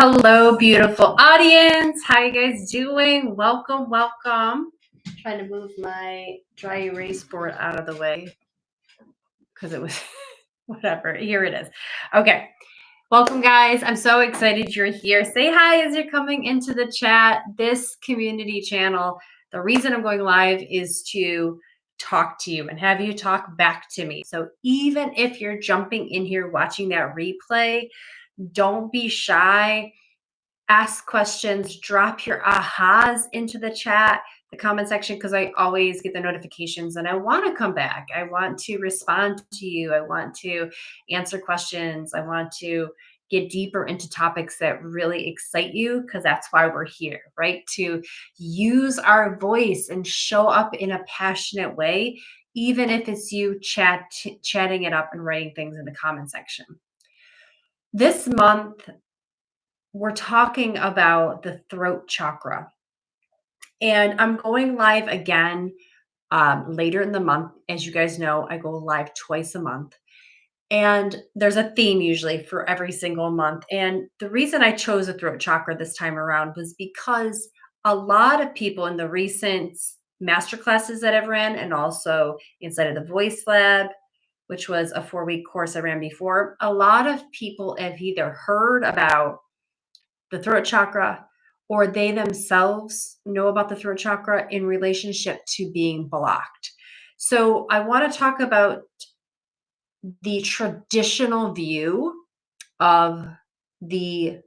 Hello, beautiful audience. How you guys doing? Welcome, welcome. I'm trying to move my dry erase board out of the way because it was whatever. Here it is. Okay. Welcome, guys. I'm so excited you're here. Say hi as you're coming into the chat. This community channel, the reason I'm going live is to talk to you and have you talk back to me. So even if you're jumping in here watching that replay, don't be shy. Ask questions, drop your ahas into the chat, the comment section, because I always get the notifications and I want to come back. I want to respond to you. I want to answer questions. I want to get deeper into topics that really excite you, because that's why we're here, right? To use our voice and show up in a passionate way, even if it's you chatting it up and writing things in the comment section. This month, we're talking about the throat chakra. And I'm going live again later in the month. As you guys know, I go live twice a month. And there's a theme usually for every single month. And the reason I chose the throat chakra this time around was because a lot of people in the recent master classes that I've ran, and also inside of the Voice Lab, which was a 4-week course I ran before, a lot of people have either heard about the throat chakra, or they themselves know about the throat chakra in relationship to being blocked. So I want to talk about the traditional view of the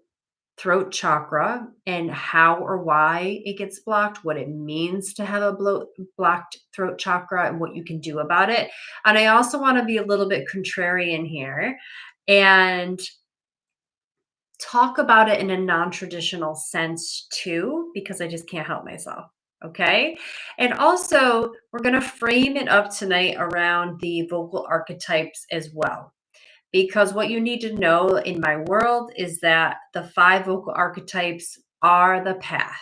throat chakra and how or why it gets blocked, what it means to have a blocked throat chakra, and what you can do about it. And I also want to be a little bit contrarian here and talk about it in a non-traditional sense too, because I just can't help myself. Okay. And also, we're going to frame it up tonight around the vocal archetypes as well. Because what you need to know in my world is that the 5 vocal archetypes are the path.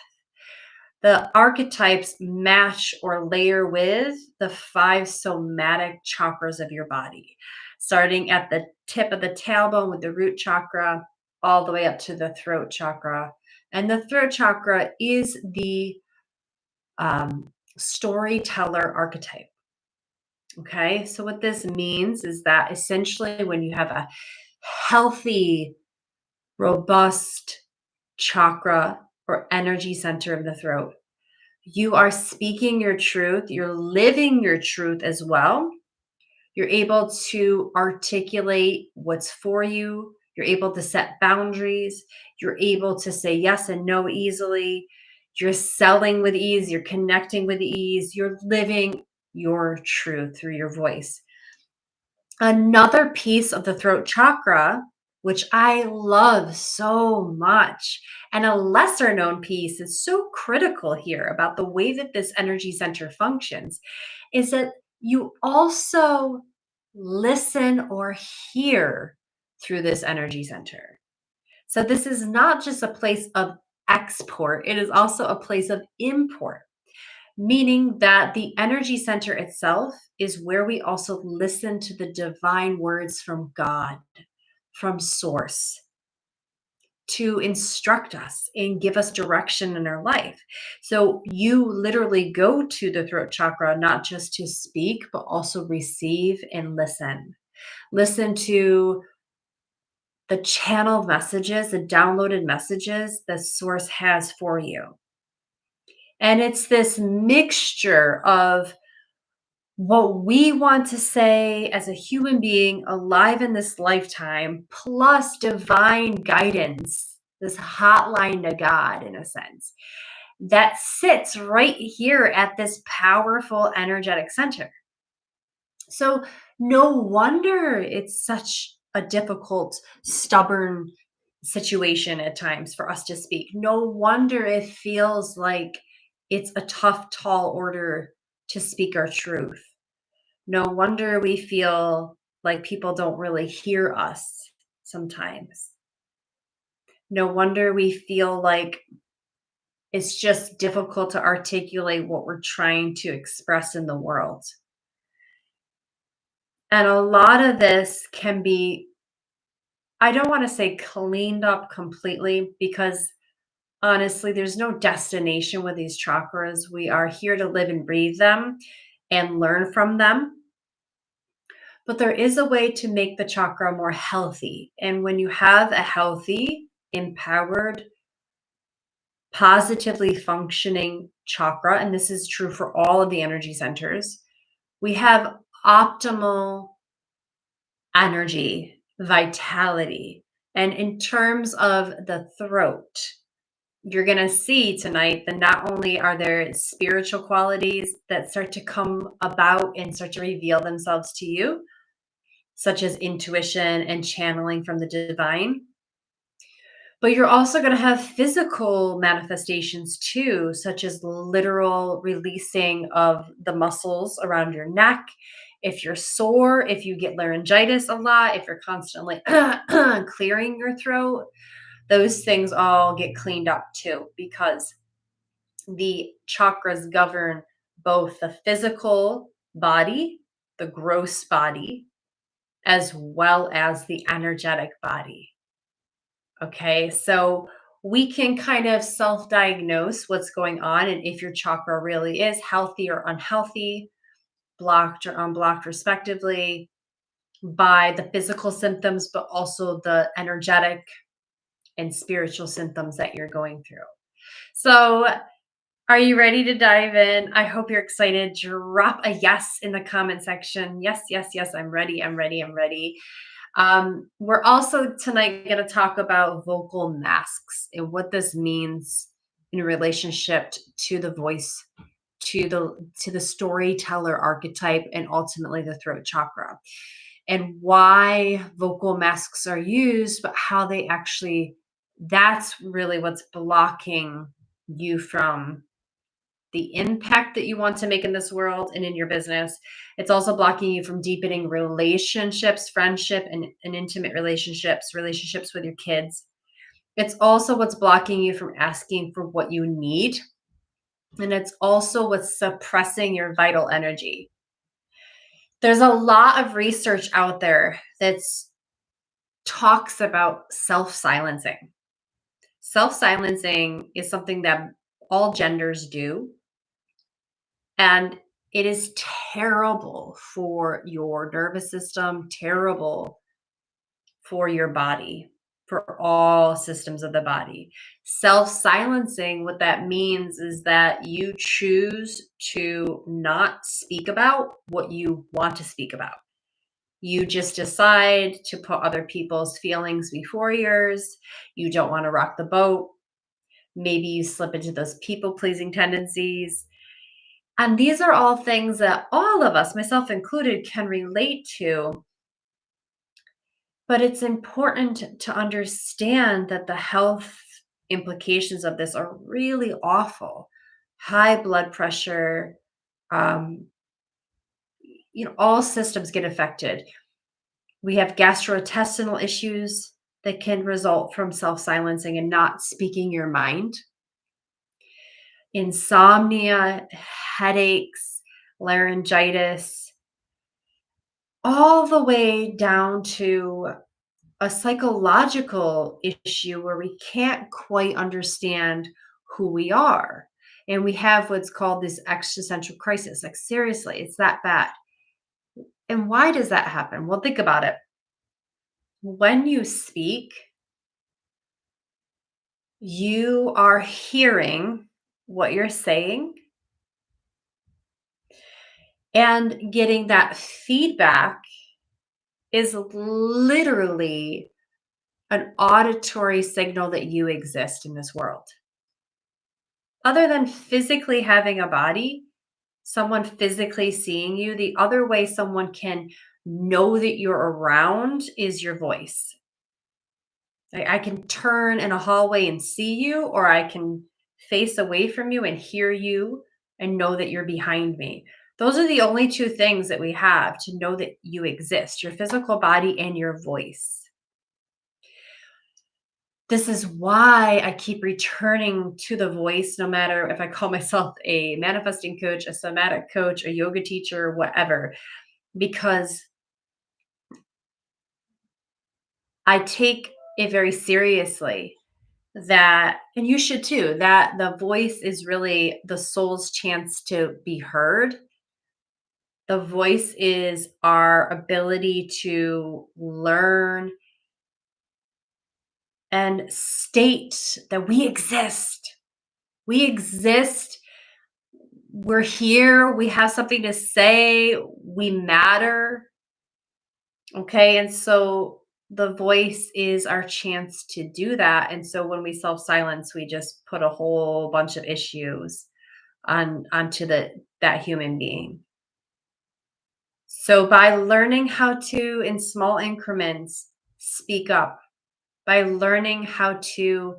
The archetypes match or layer with the 5 somatic chakras of your body, starting at the tip of the tailbone with the root chakra, all the way up to the throat chakra. And the throat chakra is the storyteller archetype. Okay, so what this means is that essentially when you have a healthy, robust chakra or energy center of the throat, you are speaking your truth, you're living your truth as well. You're able to articulate what's for you. You're able to set boundaries. You're able to say yes and no easily. You're selling with ease. You're connecting with ease. You're living your truth through your voice. Another piece of the throat chakra, which I love so much, and a lesser known piece is so critical here about the way that this energy center functions, is that you also listen or hear through this energy center. So this is not just a place of export, it is also a place of import, meaning that the energy center itself is where we also listen to the divine words from God, from Source, to instruct us and give us direction in our life. So you literally go to the throat chakra not just to speak, but also receive and listen. Listen to the channeled messages, the downloaded messages the Source has for you. And it's this mixture of what we want to say as a human being alive in this lifetime, plus divine guidance, this hotline to God, in a sense, that sits right here at this powerful energetic center. So no wonder it's such a difficult, stubborn situation at times for us to speak. No wonder it feels like it's a tough, tall order to speak our truth. No wonder we feel like people don't really hear us sometimes. No wonder we feel like it's just difficult to articulate what we're trying to express in the world. And a lot of this can be I don't want to say cleaned up completely because honestly, there's no destination with these chakras. We are here to live and breathe them and learn from them. But there is a way to make the chakra more healthy. And when you have a healthy, empowered, positively functioning chakra, and this is true for all of the energy centers, we have optimal energy, vitality. And in terms of the throat, you're going to see tonight that not only are there spiritual qualities that start to come about and start to reveal themselves to you, such as intuition and channeling from the divine, but you're also going to have physical manifestations too, such as literal releasing of the muscles around your neck. If you're sore, if you get laryngitis a lot, if you're constantly clearing your throat, those things all get cleaned up too, because the chakras govern both the physical body, the gross body, as well as the energetic body. Okay, so we can kind of self diagnose what's going on and if your chakra really is healthy or unhealthy, blocked or unblocked, respectively, by the physical symptoms, but also the energetic and spiritual symptoms that you're going through. So, are you ready to dive in? I hope you're excited. Drop a yes in the comment section. Yes, yes, yes, I'm ready. I'm ready. I'm ready. We're also tonight going to talk about vocal masks and what this means in relationship to the voice, to the storyteller archetype, and ultimately the throat chakra, and why vocal masks are used, but how they actually, that's really what's blocking you from the impact that you want to make in this world and in your business. It's also blocking you from deepening relationships, friendship, and intimate relationships with your kids. It's also what's blocking you from asking for what you need. And it's also what's suppressing your vital energy. There's a lot of research out there that talks about self-silencing. Self-silencing is something that all genders do. And it is terrible for your nervous system, terrible for your body, for all systems of the body. Self-silencing, what that means is that you choose to not speak about what you want to speak about. You just decide to put other people's feelings before yours. You don't want to rock the boat. Maybe you slip into those people-pleasing tendencies. And these are all things that all of us, myself included, can relate to. But it's important to understand that the health implications of this are really awful. High blood pressure, all systems get affected. We have gastrointestinal issues that can result from self-silencing and not speaking your mind. Insomnia, headaches, laryngitis, all the way down to a psychological issue where we can't quite understand who we are. And we have what's called this existential crisis. Like, seriously, it's that bad. And why does that happen? Well, think about it. When you speak, you are hearing what you're saying and getting that feedback is literally an auditory signal that you exist in this world. Other than physically having a body, someone physically seeing you, the other way someone can know that you're around is your voice. I can turn in a hallway and see you, or I can face away from you and hear you and know that you're behind me. Those are the only two things that we have to know that you exist, your physical body and your voice. This is why I keep returning to the voice, no matter if I call myself a manifesting coach, a somatic coach, a yoga teacher, whatever, because I take it very seriously that, and you should too, that the voice is really the soul's chance to be heard. The voice is our ability to learn and state that we exist. We exist. We're here. We have something to say. We matter. Okay. And so the voice is our chance to do that. And so when we self silence, we just put a whole bunch of issues onto that human being. So by learning how to, in small increments, speak up, by learning how to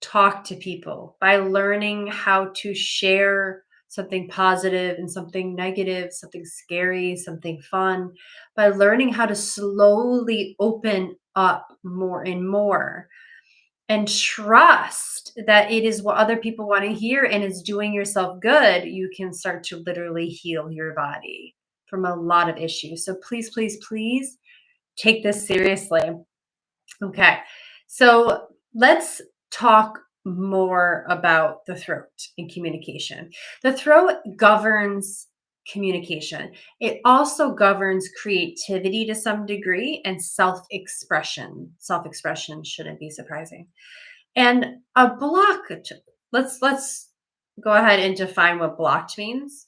talk to people, by learning how to share something positive and something negative, something scary, something fun, by learning how to slowly open up more and more and trust that it is what other people want to hear and is doing yourself good, you can start to literally heal your body from a lot of issues. So please, please, please take this seriously. Okay. So let's talk more about the throat in communication. The throat governs communication. It also governs creativity to some degree and self-expression. Self-expression shouldn't be surprising. And a block, let's go ahead and define what blocked means.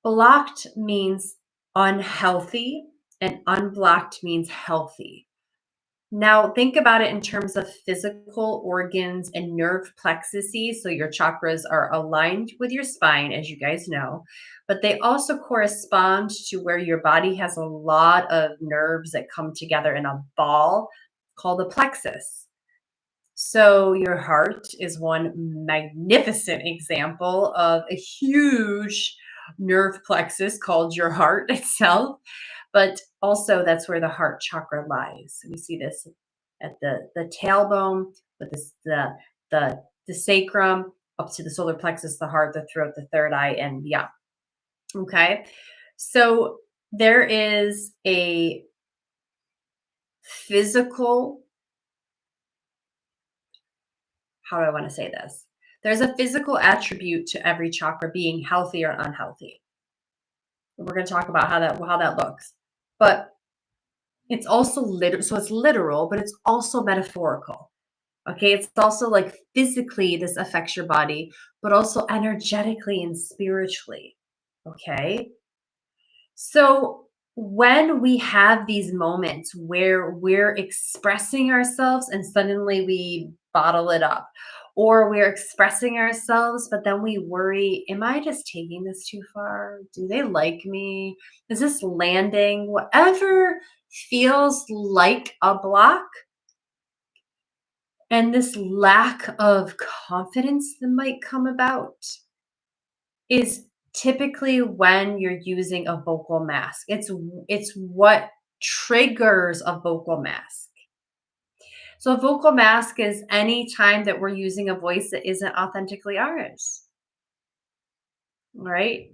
Blocked means unhealthy and unblocked means healthy. Now, think about it in terms of physical organs and nerve plexuses. So, your chakras are aligned with your spine, as you guys know, but they also correspond to where your body has a lot of nerves that come together in a ball called a plexus. So, your heart is one magnificent example of a huge nerve plexus called your heart itself. But also, that's where the heart chakra lies. We see this at the tailbone, with this, the sacrum up to the solar plexus, the heart, the throat, the third eye, and yeah. Okay, so there is a physical, how do I want to say this? There's a physical attribute to every chakra being healthy or unhealthy. We're going to talk about how that looks, but it's also literal. So it's literal, but it's also metaphorical. Okay, it's also like physically this affects your body, but also energetically and spiritually. Okay, so when we have these moments where we're expressing ourselves and suddenly we bottle it up, or we're expressing ourselves, but then we worry, am I just taking this too far? Do they like me? Is this landing? Whatever feels like a block and this lack of confidence that might come about is typically when you're using a vocal mask. It's what triggers a vocal mask. So a vocal mask is any time that we're using a voice that isn't authentically ours, right?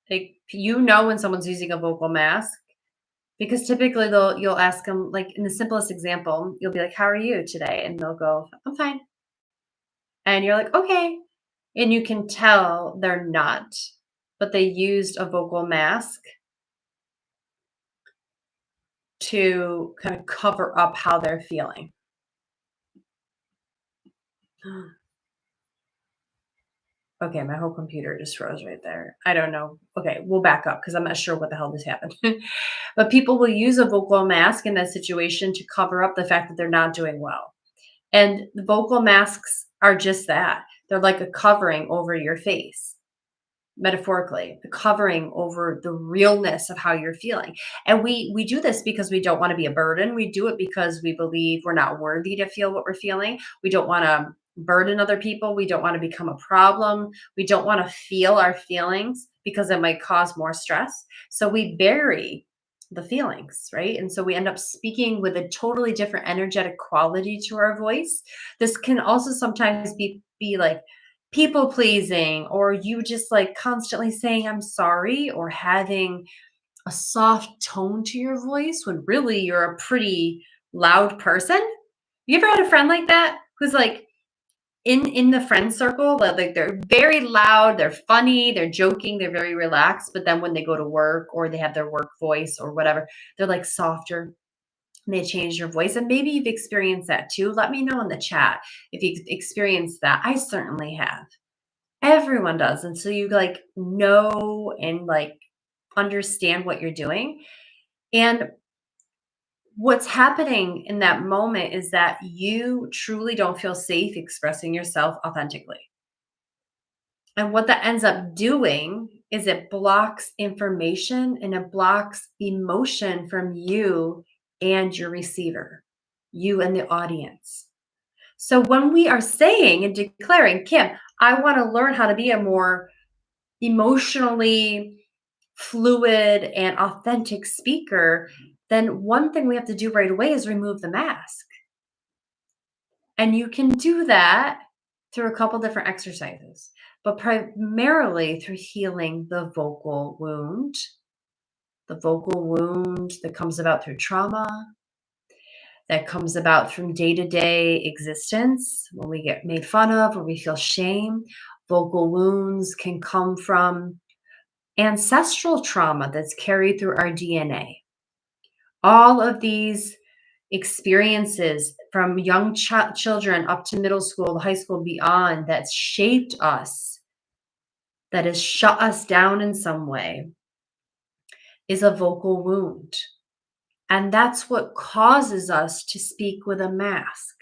Like you know when someone's using a vocal mask because typically you'll ask them, like in the simplest example, you'll be like, "How are you today?" And they'll go, "I'm fine." And you're like, "Okay." And you can tell they're not, but they used a vocal mask to kind of cover up how they're feeling. Okay, my whole computer just froze right there. I don't know. Okay, we'll back up because I'm not sure what the hell just happened. But people will use a vocal mask in that situation to cover up the fact that they're not doing well. And the vocal masks are just that. They're like a covering over your face, metaphorically, the covering over the realness of how you're feeling. And we do this because we don't want to be a burden. We do it because we believe we're not worthy to feel what we're feeling. We don't want to burden other people. We don't want to become a problem. We don't want to feel our feelings because it might cause more stress. So we bury the feelings, right? And so we end up speaking with a totally different energetic quality to our voice. This can also sometimes be like people pleasing, or you just like constantly saying I'm sorry, or having a soft tone to your voice when really you're a pretty loud person. You ever had a friend like that who's like in the friend circle, like they're very loud, they're funny, they're joking, they're very relaxed, but then when they go to work or they have their work voice or whatever, they're like softer and they change your voice. And maybe you've experienced that too. Let me know in the chat if you've experienced that. I certainly have. Everyone does. And so you like know and like understand what you're doing. And what's happening in that moment is that you truly don't feel safe expressing yourself authentically. And what that ends up doing is it blocks information and it blocks emotion from you and your receiver, you and the audience. So when we are saying and declaring, Kim, I want to learn how to be a more emotionally fluid and authentic speaker, then one thing we have to do right away is remove the mask. And you can do that through a couple different exercises, but primarily through healing the vocal wound that comes about through trauma, that comes about from day-to-day existence when we get made fun of, when we feel shame. Vocal wounds can come from ancestral trauma that's carried through our DNA. All of these experiences from young children up to middle school, high school, beyond, that's shaped us, that has shut us down in some way, is a vocal wound. And that's what causes us to speak with a mask.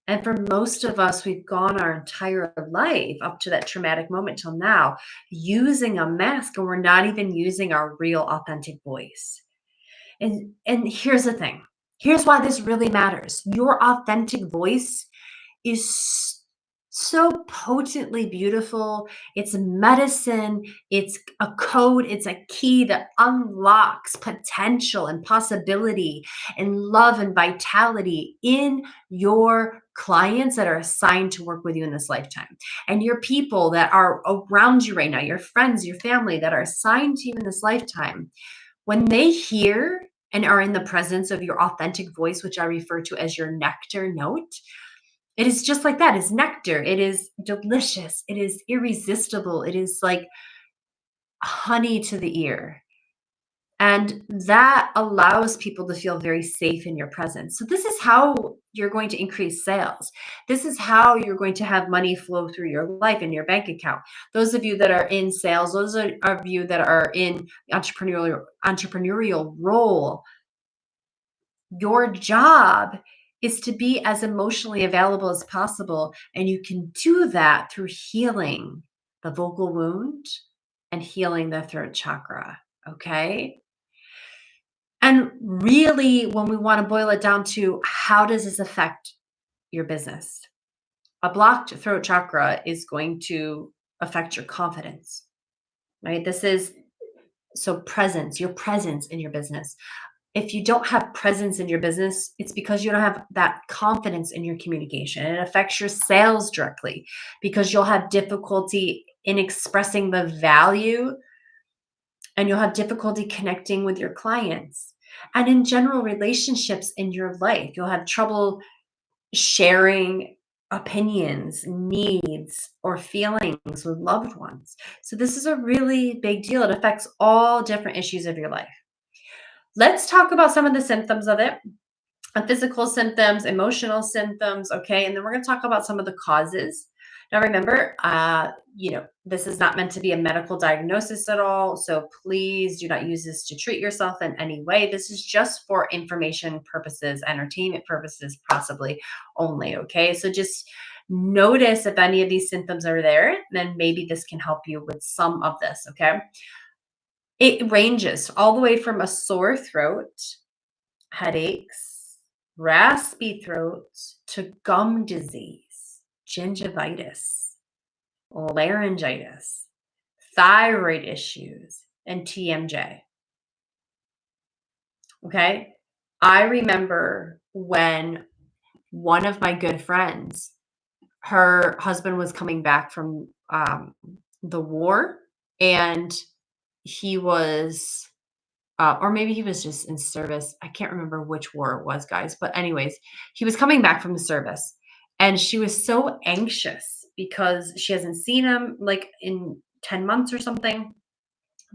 And for most of us, we've gone our entire life up to that traumatic moment till now using a mask, and we're not even using our real authentic voice. And here's the thing. Here's why this really matters. Your authentic voice is so potently beautiful. It's medicine. It's a code. It's a key that unlocks potential and possibility and love and vitality in your clients that are assigned to work with you in this lifetime. And your people that are around you right now, your friends, your family that are assigned to you in this lifetime, when they hear and are in the presence of your authentic voice, which I refer to as your nectar note, it is just like that. It's nectar. It is delicious. It is irresistible. It is like honey to the ear. And that allows people to feel very safe in your presence. So this is how you're going to increase sales. This is how you're going to have money flow through your life in your bank account. Those of you that are in sales, those of you that are in entrepreneurial role, your job is to be as emotionally available as possible. And you can do that through healing the vocal wound and healing the throat chakra. Okay. And really, when we want to boil it down to how does this affect your business? A blocked throat chakra is going to affect your confidence, right? This is so presence, your presence in your business. If you don't have presence in your business, it's because you don't have that confidence in your communication. It affects your sales directly because you'll have difficulty in expressing the value and you'll have difficulty connecting with your clients. And in general, relationships in your life, you'll have trouble sharing opinions, needs, or feelings with loved ones. So this is a really big deal. It affects all different issues of your life. Let's talk about some of the symptoms of it. Physical symptoms, emotional symptoms, okay? And then we're going to talk about some of the causes. Now remember, this is not meant to be a medical diagnosis at all, so please do not use this to treat yourself in any way. This is just for information purposes, entertainment purposes, possibly only, okay? So just notice if any of these symptoms are there, then maybe this can help you with some of this, okay? It ranges all the way from a sore throat, headaches, raspy throats, to gum disease, gingivitis, laryngitis, thyroid issues, and TMJ. Okay. I remember when one of my good friends, her husband was coming back from the war, and he was or maybe he was just in service. I can't remember which war it was, guys. But anyways, he was coming back from the service, and she was so anxious because she hasn't seen him like in 10 months or something.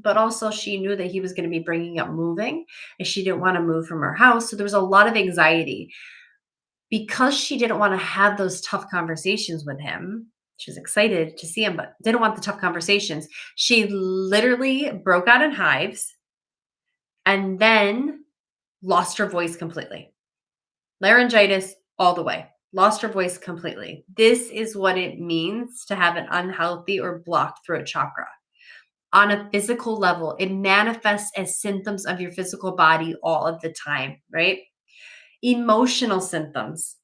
But also she knew that he was going to be bringing up moving, and she didn't want to move from her house. So there was a lot of anxiety because she didn't want to have those tough conversations with him. She was excited to see him, but didn't want the tough conversations. She literally broke out in hives and then lost her voice completely. Laryngitis all the way. Lost her voice completely. This is what it means to have an unhealthy or blocked throat chakra. On a physical level, it manifests as symptoms of your physical body all of the time, right? Emotional symptoms.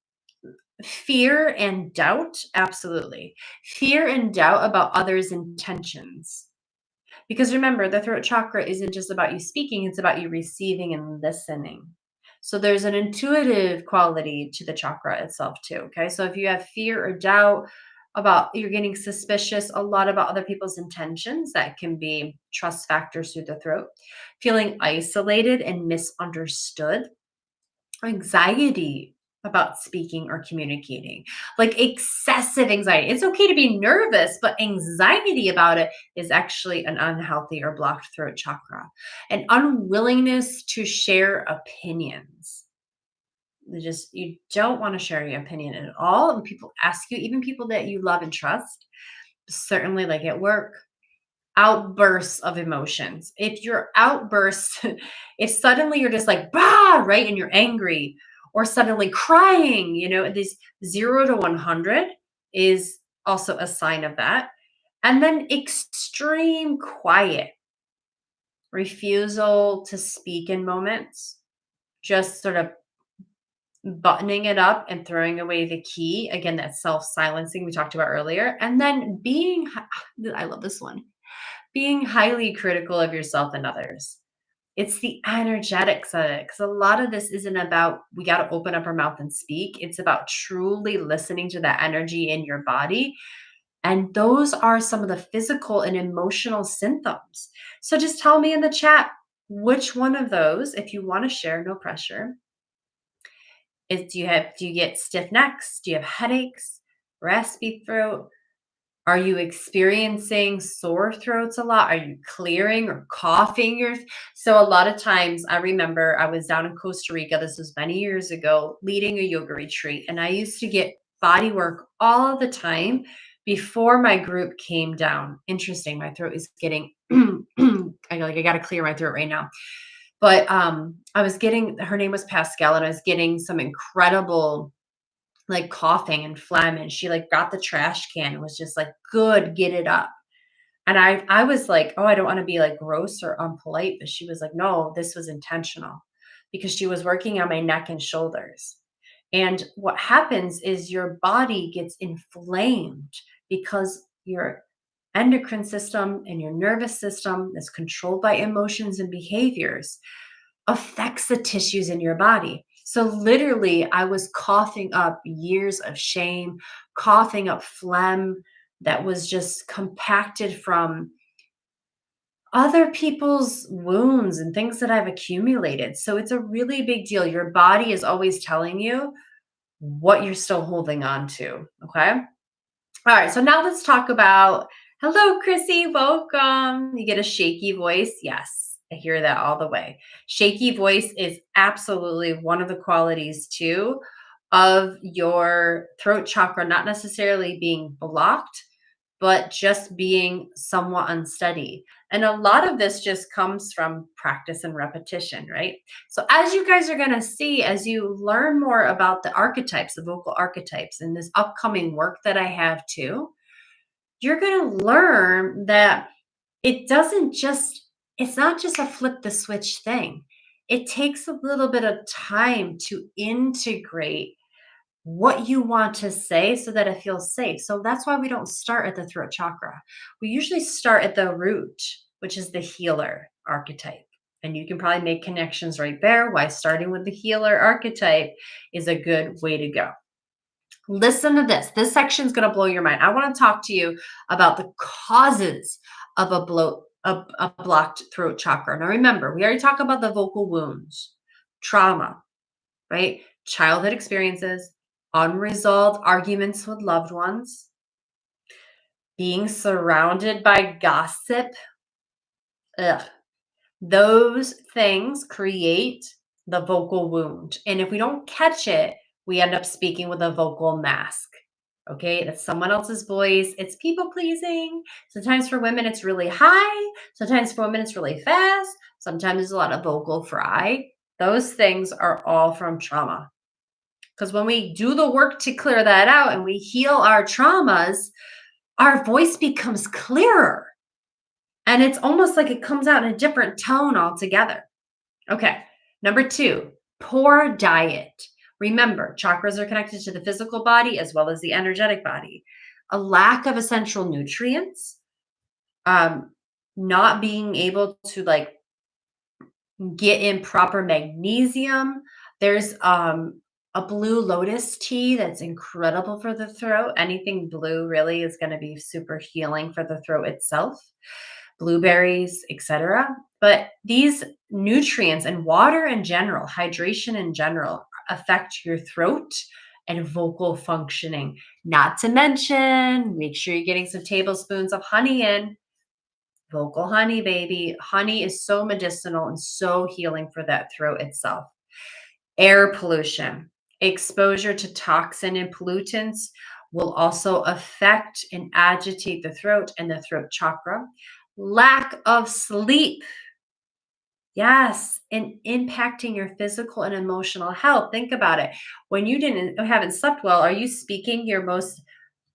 Fear and doubt, absolutely. Fear and doubt about others' intentions. Because remember, the throat chakra isn't just about you speaking, it's about you receiving and listening. So there's an intuitive quality to the chakra itself, too. Okay. So if you have fear or doubt about you're getting suspicious a lot about other people's intentions, that can be trust factors through the throat. Feeling isolated and misunderstood, anxiety about speaking or communicating, like excessive anxiety. It's okay to be nervous, but anxiety about it is actually an unhealthy or blocked throat chakra. An unwillingness to share opinions. You don't want to share your opinion at all. And people ask you, even people that you love and trust, certainly like at work, outbursts of emotions. If your outbursts, if suddenly you're just like, bah, right, and you're angry, or suddenly crying, this 0 to 100 is also a sign of that. And then extreme quiet, refusal to speak in moments, just sort of buttoning it up and throwing away the key. Again, that self-silencing we talked about earlier. And then I love this one, being highly critical of yourself and others. It's the energetics of it. Because a lot of this isn't about we got to open up our mouth and speak. It's about truly listening to that energy in your body. And those are some of the physical and emotional symptoms. So just tell me in the chat which one of those, if you want to share, no pressure. Do you get stiff necks? Do you have headaches? Raspy throat? Are you experiencing sore throats a lot? Are you clearing or coughing? So a lot of times, I remember I was down in Costa Rica. This was many years ago, leading a yoga retreat. And I used to get body work all the time before my group came down. Interesting. My throat is getting, I got to clear my throat right now. But her name was Pascal, and I was getting some incredible like coughing and phlegm, and she like got the trash can and was just like, good, get it up. And I was like, oh, I don't want to be like gross or unpolite, but she was like, no, this was intentional, because she was working on my neck and shoulders. And what happens is your body gets inflamed because your endocrine system and your nervous system that's controlled by emotions and behaviors affects the tissues in your body. So literally, I was coughing up years of shame, coughing up phlegm that was just compacted from other people's wounds and things that I've accumulated. So it's a really big deal. Your body is always telling you what you're still holding on to. Okay. All right. So now let's talk about, hello, Chrissy. Welcome. You get a shaky voice. Yes. I hear that all the way. Shaky voice is absolutely one of the qualities too of your throat chakra, not necessarily being blocked, but just being somewhat unsteady. And a lot of this just comes from practice and repetition, right? So as you guys are going to see, as you learn more about the archetypes, the vocal archetypes, in this upcoming work that I have too, you're going to learn that it's not just a flip the switch thing. It takes a little bit of time to integrate what you want to say so that it feels safe. So that's why we don't start at the throat chakra. We usually start at the root, which is the healer archetype. And you can probably make connections right there why starting with the healer archetype is a good way to go. Listen to this. This section is going to blow your mind. I want to talk to you about the causes of a a blocked throat chakra. Now remember, we already talked about the vocal wounds, trauma, right? Childhood experiences, unresolved arguments with loved ones, being surrounded by gossip. Ugh. Those things create the vocal wound. And if we don't catch it, we end up speaking with a vocal mask. Okay, that's someone else's voice. It's people pleasing. Sometimes for women, it's really high. Sometimes for women, it's really fast. Sometimes there's a lot of vocal fry. Those things are all from trauma. Because when we do the work to clear that out and we heal our traumas, our voice becomes clearer. And it's almost like it comes out in a different tone altogether. Okay, number 2, poor diet. Remember, chakras are connected to the physical body as well as the energetic body. A lack of essential nutrients, not being able to like get in proper magnesium. There's a blue lotus tea that's incredible for the throat. Anything blue really is going to be super healing for the throat itself. Blueberries, etc. But these nutrients and water in general, hydration in general, affect your throat and vocal functioning. Not to mention, make sure you're getting some tablespoons of honey in. Vocal honey, baby. Honey is so medicinal and so healing for that throat itself. Air pollution, exposure to toxin and pollutants will also affect and agitate the throat and the throat chakra. Lack of sleep. Yes, and impacting your physical and emotional health. Think about it. When you haven't slept well, are you speaking your most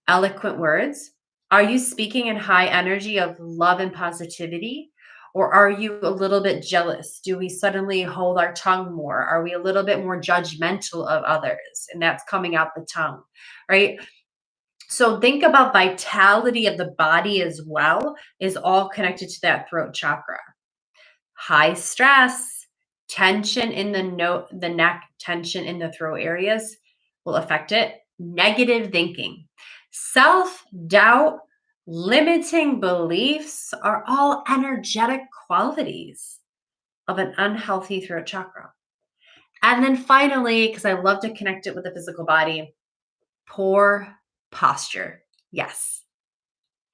eloquent words? Are you speaking in high energy of love and positivity? Or are you a little bit jealous? Do we suddenly hold our tongue more? Are we a little bit more judgmental of others? And that's coming out the tongue, right? So think about vitality of the body as well is all connected to that throat chakra. High stress, tension in the neck, tension in the throat areas will affect it. Negative thinking, self-doubt, limiting beliefs are all energetic qualities of an unhealthy throat chakra. And then finally, because I love to connect it with the physical body, poor posture. Yes.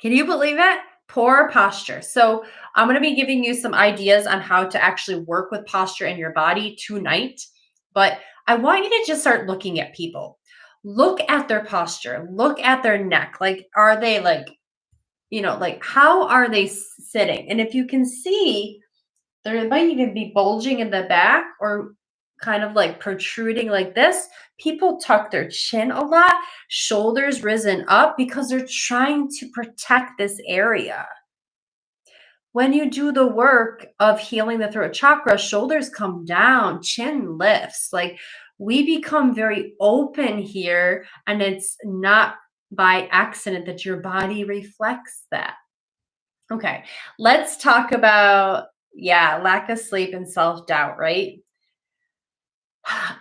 Can you believe it? Poor posture. So I'm going to be giving you some ideas on how to actually work with posture in your body tonight. But I want you to just start looking at people. Look at their posture. Look at their neck. Like, are they like, like how are they sitting? And if you can see, they might even be bulging in the back or kind of like protruding like this. People tuck their chin a lot, shoulders risen up because they're trying to protect this area. When you do the work of healing the throat chakra, shoulders come down, chin lifts. Like we become very open here, and it's not by accident that your body reflects that. Okay, let's talk about, lack of sleep and self-doubt, right?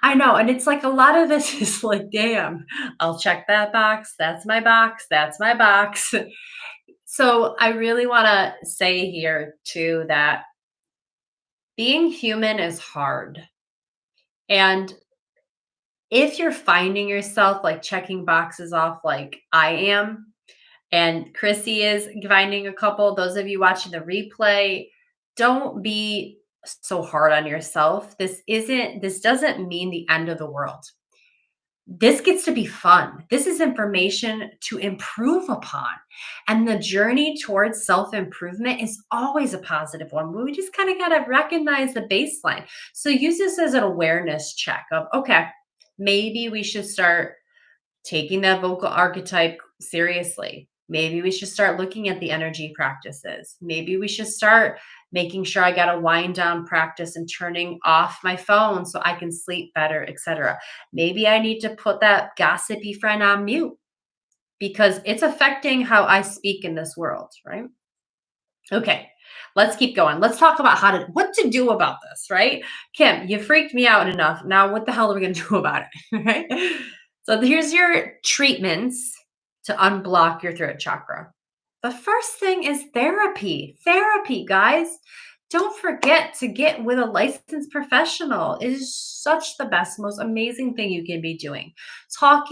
I know. And it's like a lot of this is like, damn, I'll check that box. That's my box. That's my box. So I really want to say here too that being human is hard. And if you're finding yourself like checking boxes off like I am, and Chrissy is finding a couple, those of you watching the replay, don't be so hard on yourself. This doesn't mean the end of the world. This gets to be fun. This is information to improve upon. And the journey towards self-improvement is always a positive one. We just kind of got to recognize the baseline. So use this as an awareness check of, okay, maybe we should start taking that vocal archetype seriously. Maybe we should start looking at the energy practices. Maybe we should start making sure I got a wind down practice and turning off my phone so I can sleep better, etc. Maybe I need to put that gossipy friend on mute because it's affecting how I speak in this world, right? Okay, let's keep going. Let's talk about what to do about this, right? Kim, you freaked me out enough. Now, what the hell are we going to do about it, right? So here's your treatments to unblock your throat chakra. The first thing is therapy. Therapy, guys. Don't forget to get with a licensed professional. It is such the best, most amazing thing you can be doing. Talk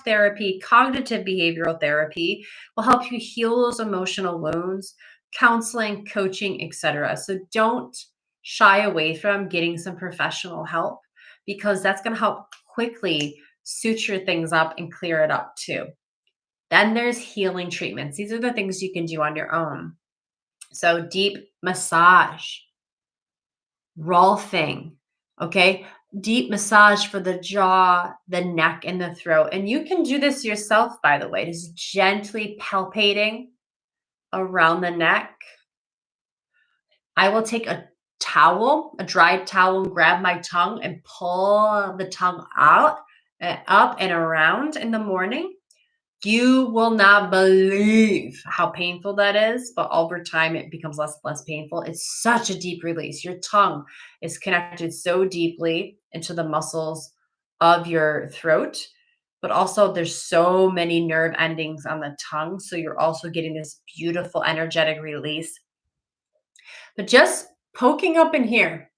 therapy, cognitive behavioral therapy will help you heal those emotional wounds, counseling, coaching, etc. So don't shy away from getting some professional help because that's going to help quickly suture things up and clear it up too. Then there's healing treatments. These are the things you can do on your own. So deep massage, rolfing, okay? Deep massage for the jaw, the neck, and the throat. And you can do this yourself, by the way, just gently palpating around the neck. I will take a towel, a dried towel, and grab my tongue and pull the tongue out, up and around in the morning. You will not believe how painful that is, but over time it becomes less and less painful. It's such a deep release. Your tongue is connected so deeply into the muscles of your throat, but also there's so many nerve endings on the tongue. So you're also getting this beautiful energetic release. But just poking up in here,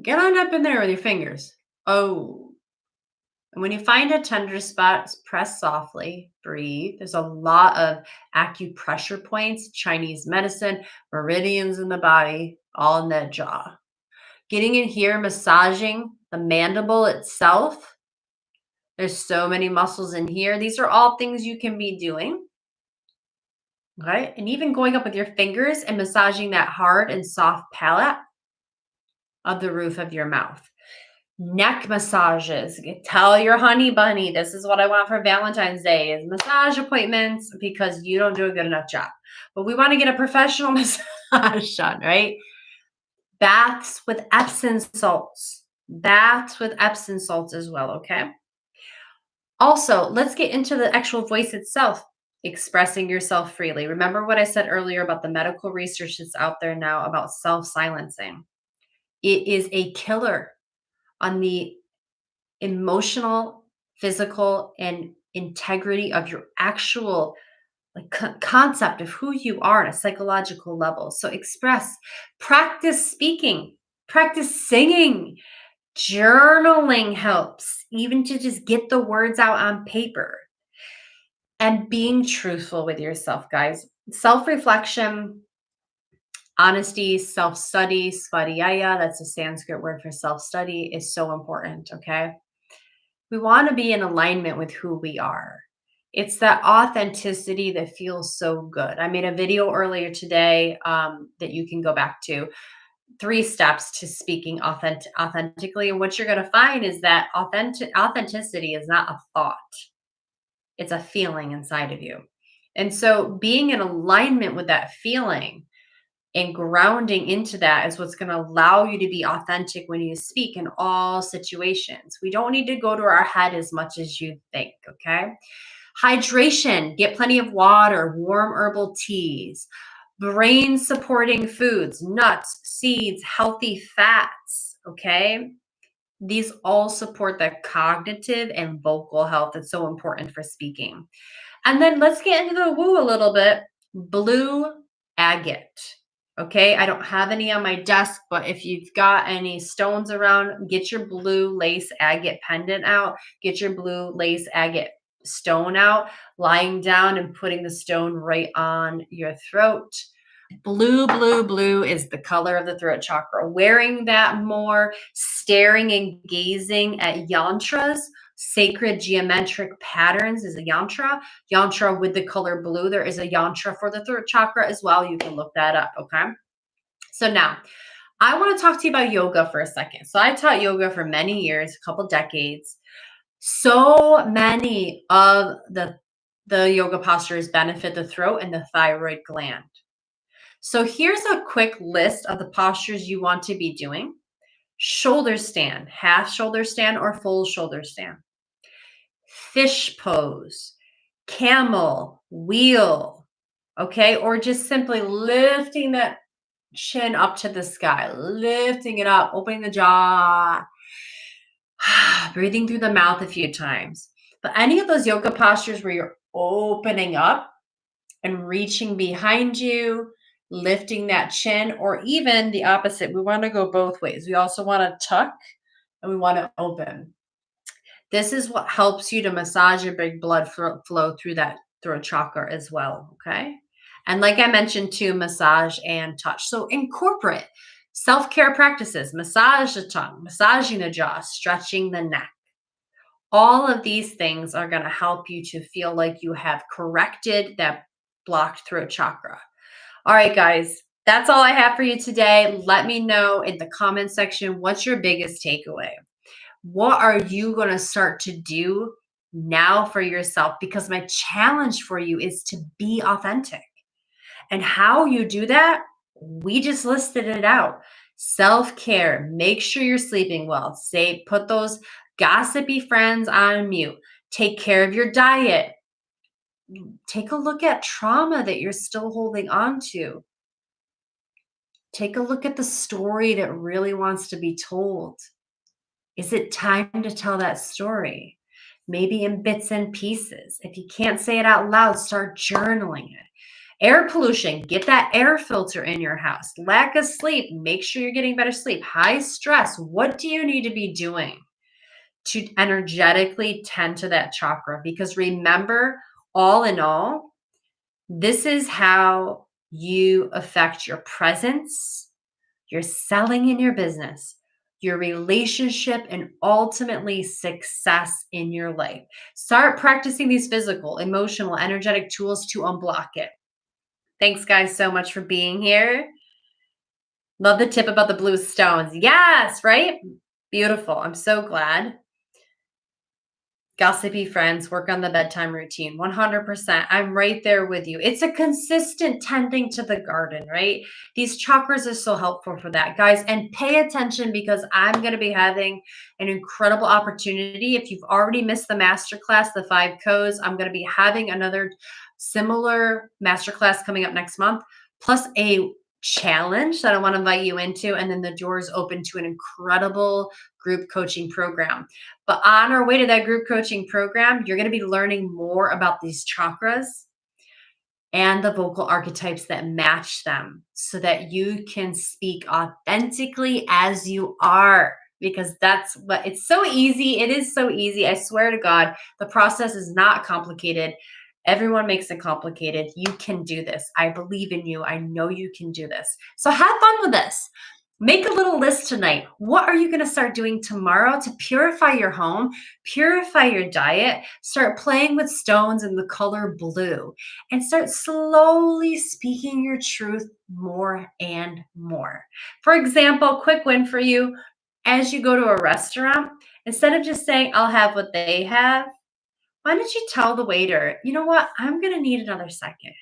get on up in there with your fingers. Oh, and when you find a tender spot, press softly, breathe. There's a lot of acupressure points, Chinese medicine, meridians in the body, all in that jaw. Getting in here, massaging the mandible itself. There's so many muscles in here. These are all things you can be doing. Okay. And even going up with your fingers and massaging that hard and soft palate of the roof of your mouth. Neck massages. Tell your honey bunny, this is what I want for Valentine's Day is massage appointments because you don't do a good enough job. But we want to get a professional massage done, right? Baths with Epsom salts. Baths with Epsom salts as well, okay? Also, let's get into the actual voice itself, expressing yourself freely. Remember what I said earlier about the medical research that's out there now about self-silencing. It is a killer on the emotional, physical, and integrity of your actual concept of who you are on a psychological level. So express, practice speaking, practice singing, journaling helps, even to just get the words out on paper. And being truthful with yourself, guys. Self-reflection, honesty, self-study, svadhyaya, that's a Sanskrit word for self-study, is so important, okay? We want to be in alignment with who we are. It's that authenticity that feels so good. I made a video earlier today that you can go back to. 3 steps to speaking authentically. And what you're going to find is that authenticity is not a thought. It's a feeling inside of you. And so being in alignment with that feeling and grounding into that is what's going to allow you to be authentic when you speak in all situations. We don't need to go to our head as much as you think, okay? Hydration, get plenty of water, warm herbal teas, brain supporting foods, nuts, seeds, healthy fats, okay? These all support the cognitive and vocal health that's so important for speaking. And then let's get into the woo a little bit. Blue agate. Okay, I don't have any on my desk, but if you've got any stones around, get your blue lace agate pendant out, get your blue lace agate stone out, lying down and putting the stone right on your throat. Blue, blue, blue is the color of the throat chakra. Wearing that more, staring and gazing at yantras, sacred geometric patterns is a yantra. Yantra with the color blue. There is a yantra for the throat chakra as well. You can look that up, okay? So now, I want to talk to you about yoga for a second. So I taught yoga for many years, a couple decades. So many of the yoga postures benefit the throat and the thyroid gland. So here's a quick list of the postures you want to be doing. Shoulder stand, half shoulder stand or full shoulder stand. Fish pose, camel, wheel, okay? Or just simply lifting that chin up to the sky, lifting it up, opening the jaw, breathing through the mouth a few times. But any of those yoga postures where you're opening up, and reaching behind you, lifting that chin, or even the opposite. We want to go both ways. We also want to tuck and we want to open. This is what helps you to massage your big blood flow through that throat chakra as well. Okay. And like I mentioned too, massage and touch. So incorporate self-care practices, massage the tongue, massaging the jaw, stretching the neck. All of these things are going to help you to feel like you have corrected that blocked throat chakra. All right, guys, that's all I have for you today. Let me know in the comment section, what's your biggest takeaway? What are you going to start to do now for yourself? Because my challenge for you is to be authentic. And how you do that, we just listed it out. Self-care, make sure you're sleeping well. Put those gossipy friends on mute. Take care of your diet. Take a look at trauma that you're still holding on to. Take a look at the story that really wants to be told. Is it time to tell that story? Maybe in bits and pieces. If you can't say it out loud, start journaling it. Air pollution, get that air filter in your house. Lack of sleep, make sure you're getting better sleep. High stress, what do you need to be doing to energetically tend to that chakra? Because remember, all in all, this is how you affect your presence, your selling in your business, your relationship, and ultimately success in your life. Start practicing these physical, emotional, energetic tools to unblock it. Thanks, guys, so much for being here. Love the tip about the blue stones. Yes, right? Beautiful. I'm so glad. Gossipy friends, work on the bedtime routine. 100%. I'm right there with you. It's a consistent tending to the garden, right? These chakras are so helpful for that, guys. And pay attention, because I'm going to be having an incredible opportunity. If you've already missed the masterclass, the 5 codes, I'm going to be having another similar masterclass coming up next month, plus a challenge that I want to invite you into. And then the doors open to an incredible group coaching program. But on our way to that group coaching program, you're going to be learning more about these chakras and the vocal archetypes that match them, so that you can speak authentically as you are. Because that's what, it's so easy. It is so easy. I swear to God, the process is not complicated. Everyone makes it complicated. You can do this. I believe in you. I know you can do this. So have fun with this. Make a little list tonight. What are you going to start doing tomorrow to purify your home, purify your diet, start playing with stones in the color blue, and start slowly speaking your truth more and more. For example, quick win for you. As you go to a restaurant, instead of just saying, I'll have what they have, why don't you tell the waiter, you know what, I'm going to need another second.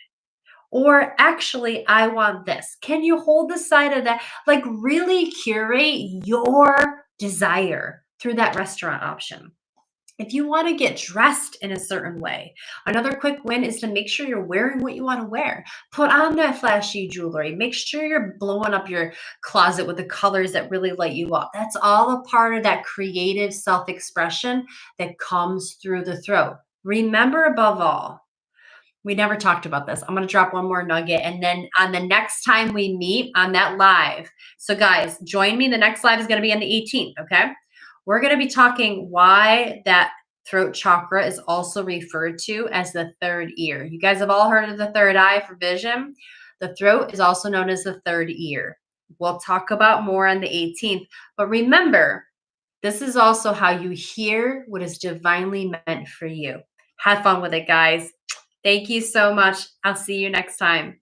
Or actually, I want this. Can you hold the side of that? Like, really curate your desire through that restaurant option. If you want to get dressed in a certain way, another quick win is to make sure you're wearing what you want to wear. Put on that flashy jewelry. Make sure you're blowing up your closet with the colors that really light you up. That's all a part of that creative self-expression that comes through the throat. Remember, above all, we never talked about this. I'm going to drop one more nugget. And then on the next time we meet on that live. So guys, join me. The next live is going to be on the 18th. Okay. We're going to be talking why that throat chakra is also referred to as the third ear. You guys have all heard of the third eye for vision. The throat is also known as the third ear. We'll talk about more on the 18th. But remember, this is also how you hear what is divinely meant for you. Have fun with it, guys. Thank you so much. I'll see you next time.